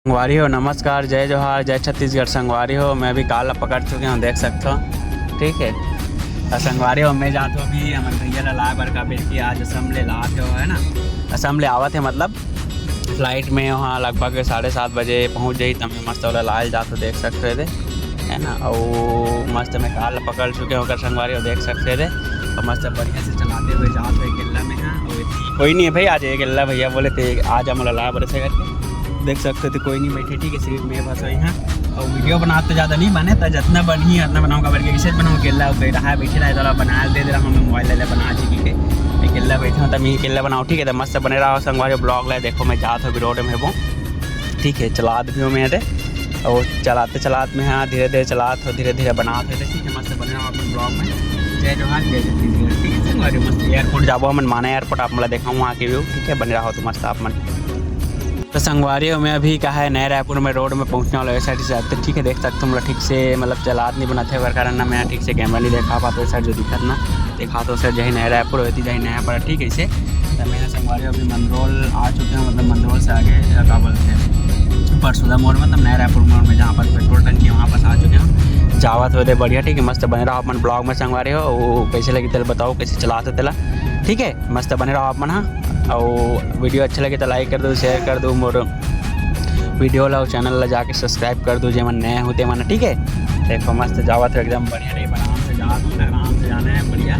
संगवारी हो नमस्कार, जय जोहार, जय छत्तीसगढ़। संगवारी हो मैं अभी काला पकड़ चुके हूँ, देख सकते हो। ठीक है, और संगवारी हो मैं जाते हो अभी हमारे भैया ला लाए बरका बेटी आज असम ले लाते हो है ना। असम ले आवत है मतलब फ्लाइट में वहाँ लगभग 7:30 बजे पहुँच जाई। तब मस्त वाला लाल जाते देख सकते थे है ना। और मस्त में काला पकड़ चुके होकर संगवारी हो देख सकते थे। और मस्त बढ़िया से चलाते हुए जाते हुए किला में हाँ। और कोई नहीं है भाई, आज एक किला भैया बोले थे आज हम ला बरसे करके देख सकते थे। कोई नहीं बैठे, ठीक है, सिर्फ मैं बस यहाँ और वीडियो बनाते ज़्यादा नहीं बने तो जितना बनी उतना बनाऊँगा। बल्कि कैसे बनाऊँ केला रहा बैठे रहा थोड़ा बना दे रहा हूँ मैं मोबाइल ले बना जी के केला बैठा हूँ। तब मैं केला बनाऊँ, ठीक है। तो मस्त बने रहा संगवारी ब्लॉग ले देखो। मैं जाता हूँ रोड में वो, ठीक है, चलात भी हूँ मैं और चलाते चलाते में हाँ धीरे धीरे चलाते हो, धीरे धीरे बनाते थे, ठीक है। मस्त बने रहा अपन ब्लॉग में। जय जोहार, जय छत्तीसगढ़। ठीक है संगवारी, मस्त एयरपोर्ट जाबो हम माना एयरपोर्ट आप मतलब देखा वहाँ के व्यू, ठीक है। बने रहा हो तो मस्त आप मन। तो संगवारी हो मैं अभी कहा है नए रायपुर में रोड में पहुंचने वाला वैसा से आते, ठीक है। देख सकते हो मतलब ठीक से मतलब चलात नहीं बनाते हुए कारण ना मैं ठीक से कैमरा नहीं देखा पाता वैसा जो दिखत ना देखा तो सर जही नया रायपुर होती जही नया पड़ा, ठीक है। इसे तो मैं संगवारी अभी मंदरोल आ चुके हैं, मतलब मंदरोल से आगे क्या बोलते हैं परसुदा मोड़ मतलब नया रायपुर मोड़ में जहाँ पर पेट्रोल टंकी है वहाँ पर आ चुके हैं। जावत होते बढ़िया, ठीक है। मस्त बने रहो अपन ब्लॉग में संगवारी हो। वो कैसे लगी तेल बताओ, कैसे चलाते तेला, ठीक है। मस्त बने रहो अपन हाँ। और वीडियो अच्छा लगे तो लाइक कर दो, शेयर कर दो, मोर वीडियो ला चैनल ला जाके सब्सक्राइब कर दो जे मन नए होते मन, ठीक है। देखो मस्त जावत एकदम बढ़िया रही, आराम से आराम से जाना है बढ़िया,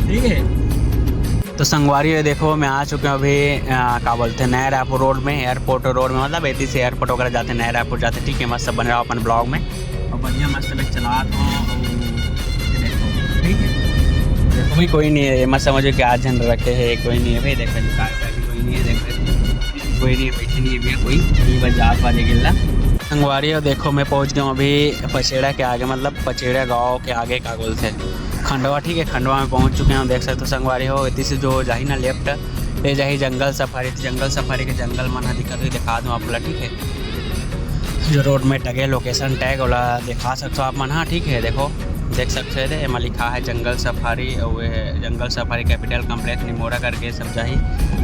ठीक है। तो संगवारी है देखो मैं आ चुके हैं अभी क्या बोलते हैं नया रायपुर रोड में, एयरपोर्ट रोड में, मतलब एती से एयरपोर्ट वगैरह जाते हैं नया रायपुर जाते, ठीक है। मस्त बन रहा अपन ब्लॉग में और बढ़िया मस्त में चला दो, ठीक है। देखो भाई कोई नहीं है, मत समझो कि आज जन रखे है, कोई नहीं है भाई। देखो कोई नहीं है, देखो कोई नहीं बैठे नहीं है भैया, कोई नहीं बस जात वाले गिल्ला संगवारी हो। देखो मैं पहुंच गया हूँ अभी पचेड़ा के आगे, मतलब पचेड़ा गांव के आगे का बोलते हैं खंडवा, ठीक है। खंडवा में पहुंच चुके हैं, देख सकते हो संगवारी हो। इतनी से जो जाही ना लेफ्ट ले जाही जंगल सफारी, जंगल सफारी के जंगल मना दिक्कत हुई दिखा दूँ आप, ठीक है। जो रोड में टगे लोकेशन टैग वाला दिखा सकते हो आप मन हाँ, ठीक है। देखो देख सकते थे एम लिखा है जंगल सफारी और जंगल सफारी कैपिटल कम्प्लेक्स निमोरा करके सब जाही,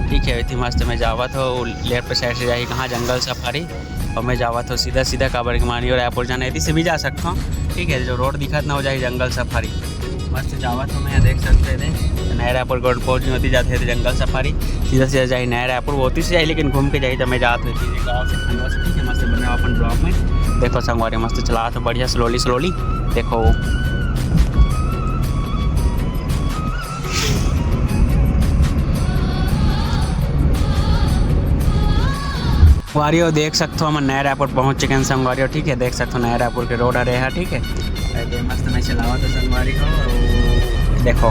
ठीक है। इतनी मस्त में जावत हो लेफ्ट साइड से जाही कहाँ जंगल सफारी और मैं जावत हो सीधा सीधा काबर के मानी और रायपुर जाना इतनी से भी जा सकता हूँ, ठीक है। जो रोड दिखत ना हो जाए जंगल सफारी मस्त जावत हो मैं देख सकते थे। नया रायपुर रोड पहुँच होती जाते थे जंगल सफारी सीधा सीधा जाए नया रायपुर वो होती से जाए, लेकिन घूम के जाए तो मैं जाते थे गाँव से खंडवा से, ठीक है। मस्त बन रहा अपन ब्लॉग में देखो संगवारी मस्त चला तो बढ़िया स्लोली देखो। संगवारी हो देख सकते हो हम नया रायपुर पहुँच चुके हैं संगवारी हो, ठीक है। देख सकते हो नया रायपुर के रोड अरे है, ठीक है। मस्त में चलावत है संगवारी हो देखो,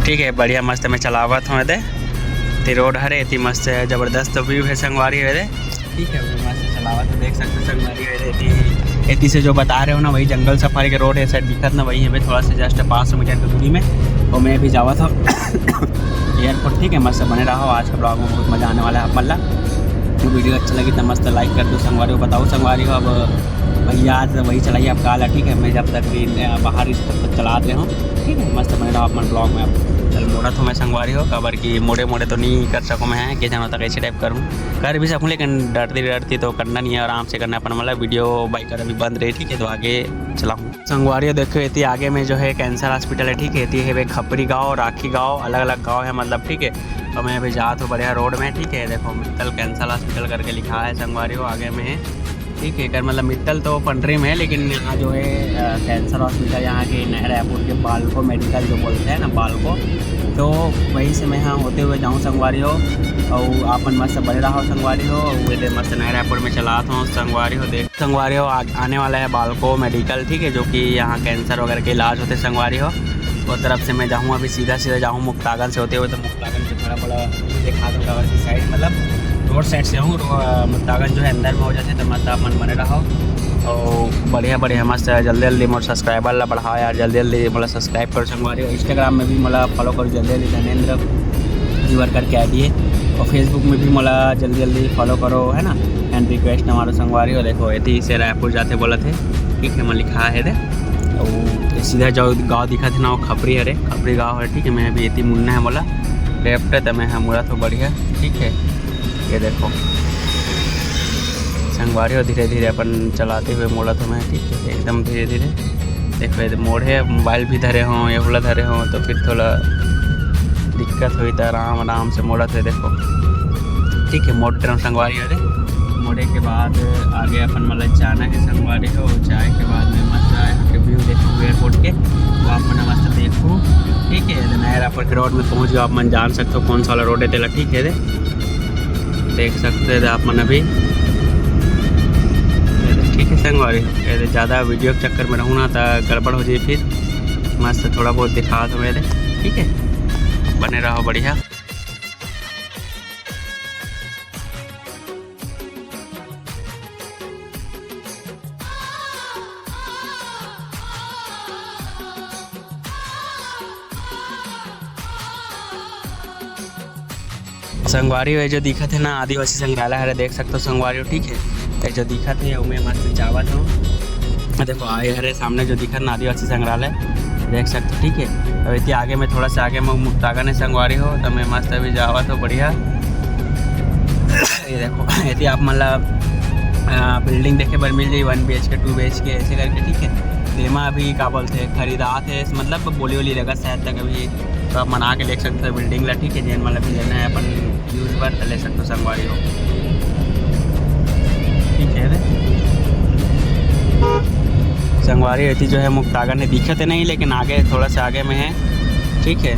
ठीक है। बढ़िया मस्त में चलावत हूँ ते रोड हरे इतनी मस्त है, ज़बरदस्त व्यू है संगवारी है, ठीक है। मस्त चलावत देख सकते हो संगवारी है। इतनी से जो बता रहे हो ना वही जंगल सफारी के रोड है साइड दिखत ना वही है थोड़ा सा जस्ट 500 मीटर की दूरी में। और मैं भी जावा था एयरपोर्ट, ठीक है। मस्त बने रहा हो, आज का ब्लॉग में बहुत मज़ा आने वाला है मल्ला। तो वीडियो अच्छा लगी तो मस्त लाइक कर दो संगवारी हो। बताओ संगवारी हो अब भैया आज वही चलाइए आप काला, ठीक है। मैं जब तक भी बाहर इस तक चलाते हूँ, ठीक है। मस्त बने रहा अपन ब्लॉग में। अब चल मोड़ा तो मैं संगवारी हो खबर कि मोड़े तो नहीं कर सकूँ मैं कि जाना तक ऐसे टाइप करूँ कर भी सकूँ, लेकिन डरती तो करना नहीं है, आराम से करना अपन मतलब वीडियो बाइकर अभी बंद रही, ठीक है। तो आगे चलाऊँ संगवारी हो देखो इतनी आगे में जो है कैंसर हॉस्पिटल है, ठीक है। इतनी है खपरी गाँव राखी गाँव अलग अलग गाँव है मतलब, ठीक है। और मैं अभी जा तो बढ़िया रोड में, ठीक है। देखो मित्तल कैंसर हॉस्पिटल करके लिखा है संगवारी हो आगे में है, ठीक है। कर मतलब मित्तल तो पंडरी में है, लेकिन यहाँ जो है कैंसर हॉस्पिटल यहाँ के नया रायपुर के बालको मेडिकल जो बोलते हैं ना बालको, तो वहीं से मैं यहाँ होते हुए जाऊँ संगवारी हो। और आपन मस्त बने रहा हो संगवारी हो। वे मस्त नया रायपुर में चलाता हूँ संगवारी हो। देख संगवारी हो आने वाला है बालको मेडिकल, ठीक है, जो कि यहाँ कैंसर वगैरह के इलाज होते संगवारी हो। वो तरफ से मैं जाऊँ अभी सीधा जाऊँ मुक्तागन से होते हुए, तो मुक्तागन से थोड़ा बड़ा दिखा दूँ कवर की साइड मतलब रोड साइड से हूँ। मुक्तागन जो है अंदर में हो जाते तो मस्त आप मन बने रहो और बढ़िया मस्त जल्दी मोर सब्सक्राइबर ला बढ़ाओ यार, जल्दी मतलब सब्सक्राइब करो संगवारी हो। इंस्टाग्राम में भी मतलब फॉलो करो जल्दी धनेंद्र जीवर करके आई है। और फेसबुक में भी मतलब जल्दी फॉलो करो है ना। एंड रिक्वेस्ट हमारा संगवारी हो। देखो इतनी से रायपुर जाते बोला थे, ठीक है। मैं लिखा है रे और सीधा जो गाँव दिखा थे ना वो खपरी है रे, खपरी गाँव है, ठीक है। मैं अभी इतनी मुन्ना है बोला लेफ्ट है तो मैं हाँ मुड़ा तो बढ़िया, ठीक है। ये देखो संगवारी हो धीरे धीरे अपन चलाते हुए मोड़ा तो मैं, ठीक है एकदम धीरे धीरे। देखो ये मोड़ है, मोबाइल भी धरे हों या हुला धरे हों तो फिर थोड़ा दिक्कत हुई तो आराम आराम से मोड़ा थे। देखो ठीक है, मोड़ तरह संगवारी हो रे। मोड़े के बाद आगे अपन मतलब जाना है संगवारी हो। जाए के बाद में मस्त यहाँ के व्यू देखो एयरपोर्ट के, वो आप मैंने मस्त देखो, ठीक है। नया एयरपोर्ट के रोड में पहुँच गए, आप मन जान सकते हो कौन सा वाला रोड है तेला, ठीक है। देख सकते हैं आप मन अभी, ठीक है संगवारी। ज़्यादा वीडियो के चक्कर में रहूँ ना तो गड़बड़ हो जाए, फिर मस्त थोड़ा बहुत दिखा दो मेरे, ठीक है। बने रहो बढ़िया। संगवारी है जो दिखत है ना आदिवासी संग्रहालय है, देख सकते हो संगवारी हो, ठीक है। ये जो दिखत है उमें मस्त जावत हो। देखो आए हरे सामने जो दिखत ना आदिवासी संग्रहालय देख सकते हो, ठीक है। अब इतनी आगे में थोड़ा सा आगे में मुक्तागन है संगवारी हो, तो मैं मस्त अभी जावत हो बढ़िया। ये देखो यदि आप मतलब बिल्डिंग देखे पर मिल जाए 1 BHK 2 BHK ऐसे करके, ठीक है। तेमा अभी का बोलते खरीदा थे, मतलब बोली वोली लगा शायद तक अभी, तो आप मना के ले सकते हो बिल्डिंग ला, ठीक है। जैन मतलब भी लेना है अपन यूज पर तो ले सकते हो संगवारी हो, ठीक है। संगवारी रहती जो है मुक्तागन ने दिखते नहीं, लेकिन आगे थोड़ा सा आगे में है, ठीक है।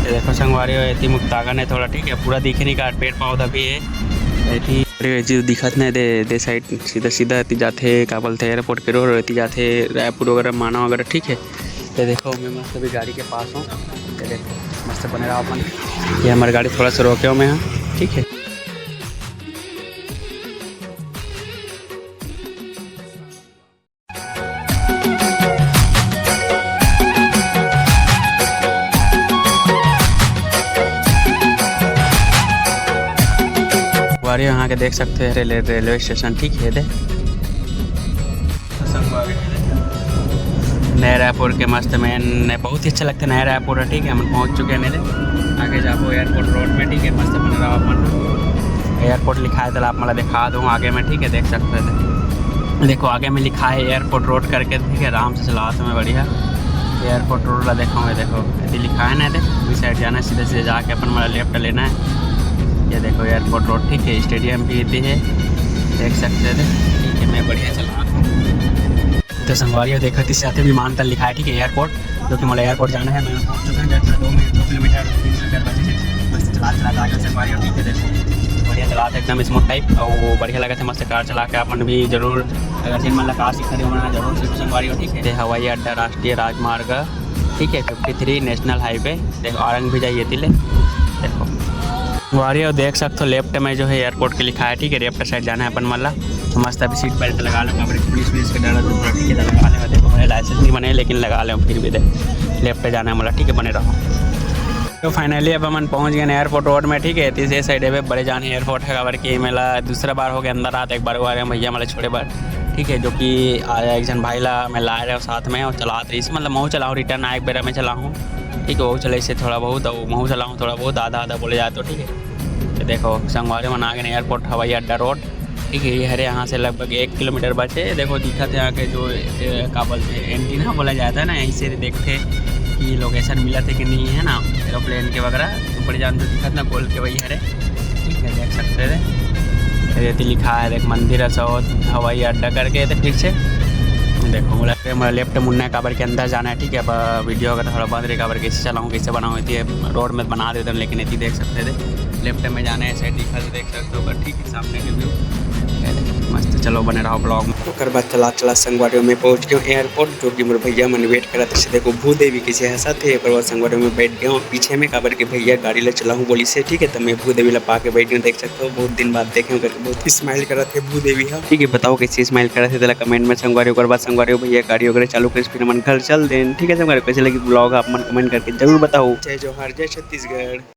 ये देखो संगवारी रहती मुक्तागन है थोड़ा, ठीक है। पूरा दिखे नहीं का पेड़ पौधा भी है रहती जो दिखत नहीं दे साइड सीधा सीधा रहती जाते का बोलते एयरपोर्ट के रोड रहती जाते रायपुर वगैरह माना वगैरह, ठीक है। ये देखो मैं मस्त अभी गाड़ी के पास हूँ, ये देखो मस्त बने रहा अपन। ये हमारी गाड़ी थोड़ा सा रोके मैं यहाँ, ठीक है। संगवारी यहाँ के देख सकते हैं रेलवे स्टेशन, ठीक है। नया रायपुर के मस्त में बहुत ही अच्छा लगता है नया रायपुर है, ठीक है। हम पहुँच चुके हैं मेरे आगे जाओ एयरपोर्ट रोड में, ठीक है। मस्त बन रहा अपन एयरपोर्ट लिखा है तो आप मतलब दिखा दूँ आगे में, ठीक है। देख सकते थे देखो आगे में लिखा है एयरपोर्ट रोड करके, ठीक है। आराम से चला मैं बढ़िया एयरपोर्ट रोड ला देखो, देखो यदि लिखा है ना, देखो इस साइड जाना है, सीधे सीधे जाके अपन मतलब लेफ्ट लेना है। ये देखो एयरपोर्ट रोड, ठीक है। स्टेडियम भी इतनी है देख सकते थे, ठीक है। मैं बढ़िया चला तो संगवारी देखो इस साथ विमानतल लिखा है, ठीक है। एयरपोर्ट जो कि मतलब एयरपोर्ट जाना है, मैं पहुँच चुका है 2 किलोमीटर 3 किलोमीटर बचे हैं। मस्त चला आगे संगवारी, ठीक है। देखो बढ़िया चला एकदम स्मूथ टाइप, और वो बढ़िया लगा था मस्त कार चला के। अपन भी जरूर अगर जिन मतलब कार सीखा होना जरूर सीख संगवारी, ठीक है। हवाई अड्डा राष्ट्रीय राजमार्ग, ठीक है। 53 नेशनल हाईवे देखो औरंग भी जाइए तिले, देखो संगवारी और देख सकते हो लेफ्ट में जो है एयरपोर्ट के लिखा है, ठीक है। लेफ्ट साइड जाना है अपन मतलब, तो मस्त अभी सीट बेल्ट लगा लो, पुलिस के डर टिकट लगा ले। देखो मेरे लाइसेंस नहीं बने लेकिन लगा ले, फिर भी दे लेफ्ट जाना है मतलब, ठीक है। बने रहो। तो फाइनली अब हम पहुंच गए एयरपोर्ट रोड में, ठीक है। तीसरे साइड है बड़े जाने एयरपोर्ट है खबर की मेला दूसरा बार हो गया अंदर आता, एक बार हुआ भैया मतलब छोटे बार, ठीक है। जो कि आया एक जन भाई ला मैं ला रहा हूँ साथ में और चला रही इसे मतलब मैं चलाऊँ रिटर्न आए एक बेरा में चलाऊँ, ठीक है। वो चले इससे थोड़ा बहुत और मैं चलाऊँ थोड़ा बहुत आधा आधा बोले जाए तो, ठीक है। तो देखो संगवारी में आ गए एयरपोर्ट हवाई अड्डा रोड, ठीक है। ये हरे यहाँ से लगभग 1 किलोमीटर बचे। देखो दिखत है यहाँ के जो का बोलते एंटीना बोला जाता है ना, यहीं से देखते कि लोकेशन मिला थे कि नहीं है ना एरोप्लेन के वगैरह, तो बड़ी जान तो दिखत ना बोल के वही हरे, ठीक है। देख सकते थे रेती लिखा है, देख मंदिर असौद हवाई अड्डा करके थे, ठीक से। देखो मेरा लेफ्ट मुन्ना काबर के अंदर जाना है, ठीक है। अब वीडियो अगर थोड़ा बंद रही काबर कैसे चलाऊँ कैसे बनाऊँ, इतनी रोड में बना देते हैं, लेकिन इतनी देख सकते थे लेफ्ट में जाना है, साइड दिखा देख सकते हो, ठीक है। सामने के व्यू मस्त, चलो बने रहो ब्लॉग में। ओकर बाद चला संगवारी में पहुँच गए एयरपोर्ट, जो कि मेरे भैया मैंने वेट करा था। देखो भूदेवी किसी ऐसा थे, एक बार संगवारी में बैठ गया हूँ पीछे में काबर के भैया गाड़ी ले चला हूँ बोली से, ठीक है। तो मैं भूदेवी ला पा के बैठ गया, देख सकते हो बहुत दिन बाद देखे करके बहुत स्माइल करा थे भूदेवी, हाँ ठीक है। बताओ कैसे स्माइल करा थे कमेंट में संगवारी। ओकर बाद संगवारी भैया गाड़ी वगैरह चालू कर फिर मन घर चल दें, ठीक है। संगवारी कैसे लगी ब्लॉग आप मन कमेंट करके जरूर बताओ। जय जोहार, जय छत्तीसगढ़।